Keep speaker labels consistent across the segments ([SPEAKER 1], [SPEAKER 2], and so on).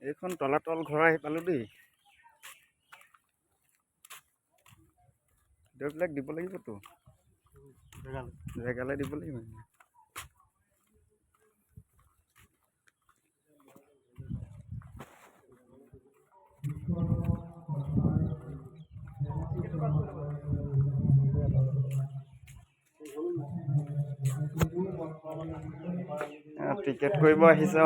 [SPEAKER 1] এইখন তলাতল ঘৰ আহি পালোঁ দেই। ভিডিঅ'বিলাক দিব লাগিবতো, জেগালৈ দিব লাগিব। টিকেট কৰিব আহিছে।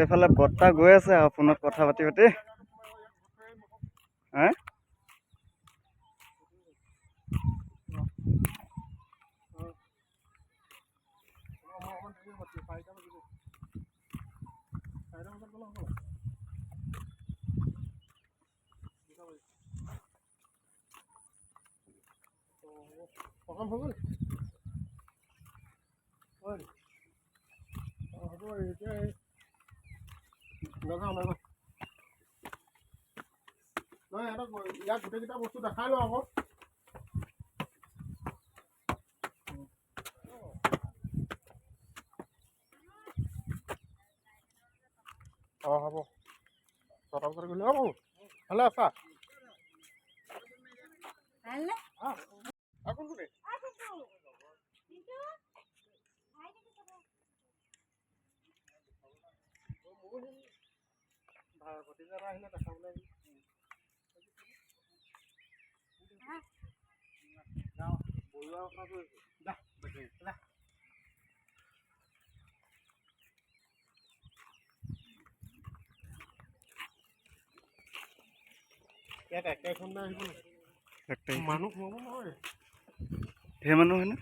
[SPEAKER 1] এইফালে বৰ্তা গৈ আছে আৰু ফোনত কথা পাতি পাতি। ইয়াত গোটেইকেইটা বস্তু দেখাই লওঁ আকৌ। হ'ব ছটা বজাত গ'লে হ'ব। ভালে আছা? ভতিজাটা আহিলে দেখাবলৈ যাওঁ। বৰুৱা কথা কৈছোঁ। ইয়াত একেখন আহিব মানুহ সোমাব নহয়। ধেৰ মানুহ হয়নে?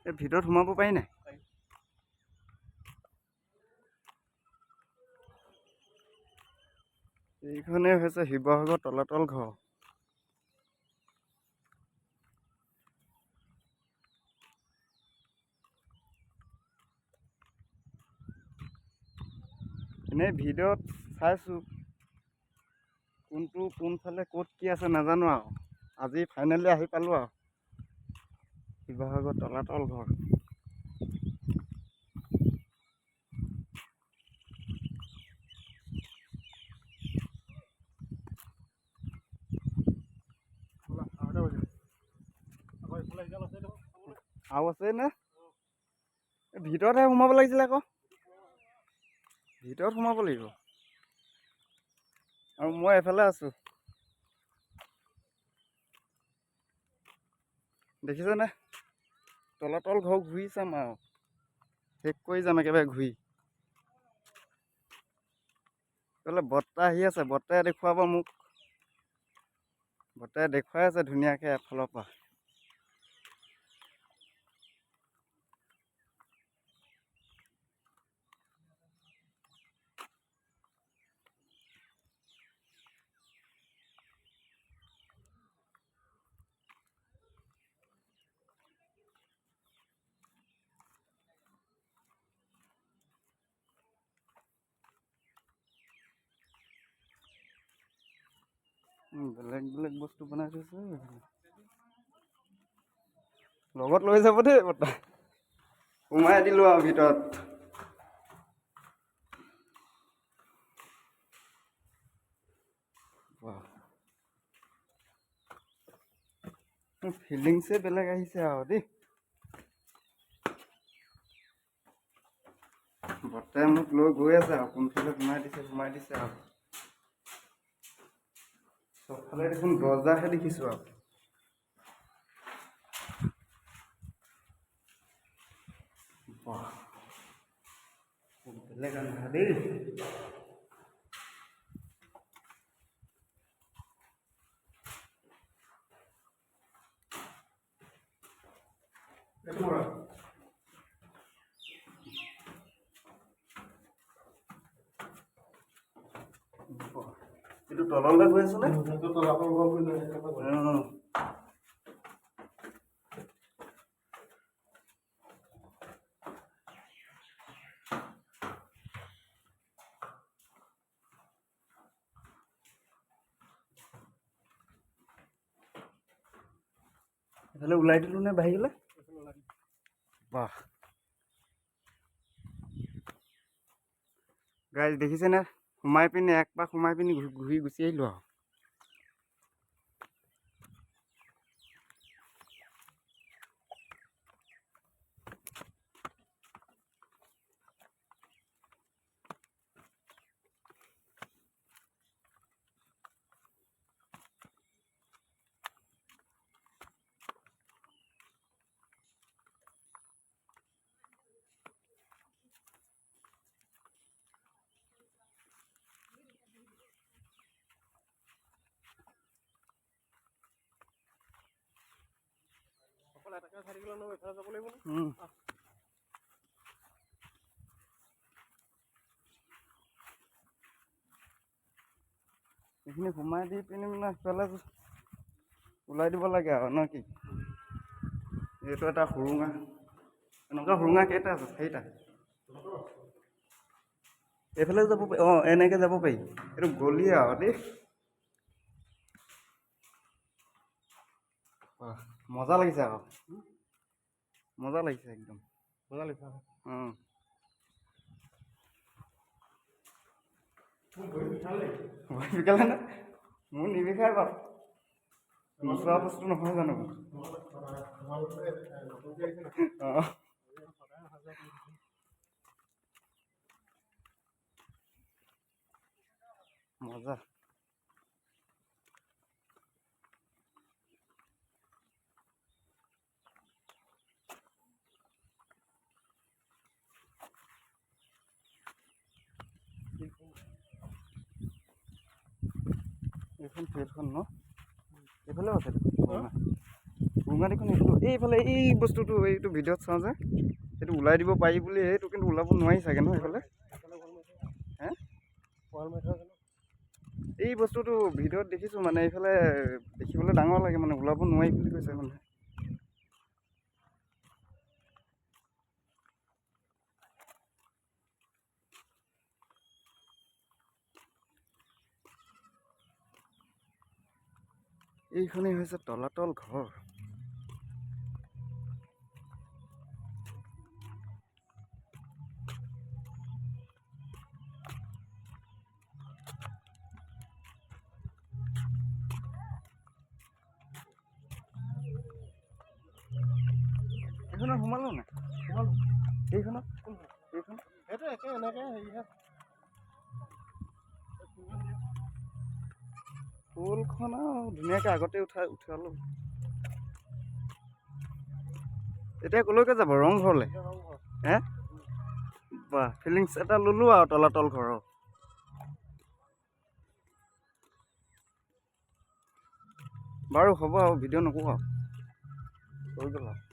[SPEAKER 1] এই ভিতৰত সোমাব পাৰি নাই? এইখনে হৈছে শিৱসাগৰ তলাতল ঘৰ। এনেই ভিডিঅ'ত চাইছোঁ, কোনফালে ক'ত কি আছে নাজানো আৰু। আজি ফাইনেলি আহি পালোঁ আৰু শিৱসাগৰ তলাতল ঘৰ। আৰু আছে নে? ভিতৰতহে সোমাব লাগিছিলে আকৌ। ভিতৰত সোমাব লাগিব। আৰু মই এফালে আছোঁ। দেখিছেনে? তলাতল ঘৰ ঘূৰি চাম আৰু শেষ কৰি যাম একেবাৰে ঘূৰি। বোলে বৰ্তা আহি আছে, বৰ্তাই দেখুৱাব মোক। বৰ্তাই দেখুৱাই আছে ধুনীয়াকৈ এফালৰ পৰা। বেলেগ বেলেগ বস্তু বনাই থৈছে লগত লৈ যাব দেই বৰ্তা সোমাই দিলোঁ আৰু ভিতৰত ফিলিংছে বেলেগ আহিছে আৰু দেই বৰ্তাই মোক লৈ গৈ আছে আৰু কোনফালে সোমাই দিছে আৰু চবফালে দেখোন দৰ্জাহে দেখিছোঁ আৰু বেলেগ আন্ধা দেই এইটো তললৈ গৈ আছো নে এইফালে ওলাই দিলো নে বাহিৰলৈ বাহ গাইজ দেখিছেনে সোমাই পিনি এক পাক সোমাই পিনি ঘূৰি গুচি আহিলোঁ আৰু এইখিনি সোমাই দি পিনি মানে সেইফালে ওলাই দিব লাগে আৰু ন কি এইটো এটা সুৰুঙা এনেকুৱা সুৰুঙা কেইটা আছে চাৰিটা এইফালে যাব পাৰি এনেকৈ যাব পাৰি এইটো গলিয়ে আৰু দেই মজা লাগিছে আকৌ মজা লাগিছে একদম মজা লাগিছে বিষালে নে মোৰ নিবিষাই বাৰু নোচোৱা বস্তু নহয় জানো মজা এইখন ফিল্ডখন ন এইফালেও আছে সুৰুঙা দেখোন এইফালে এই বস্তুটো এইটো ভিডিঅ'ত চাওঁ যে সেইটো ওলাই দিব পাৰি বুলি সেইটো কিন্তু ওলাব নোৱাৰি চাগে ন এইফালে হে এই বস্তুটো ভিডিঅ'ত দেখিছোঁ মানে এইফালে দেখিবলৈ ডাঙৰ লাগে মানে ওলাব নোৱাৰি বুলি কৈছে মানে এইখনেই হৈছে তলাতল ঘৰ এইখনত সোমালো নাই এইখনত এইখন সেইটো একে এনেকে হেৰিহে ফুলখন আৰু ধুনীয়াকৈ আগতে উঠালো এতিয়া কলৈকে যাব ৰংঘৰলৈ হে বাহ ফিলিংছ এটা ল'লোঁ আৰু তলাতল ঘৰৰ বাৰু হ'ব আৰু ভিডিঅ' নকৰোঁ আৰু হৈ গ'ল আৰু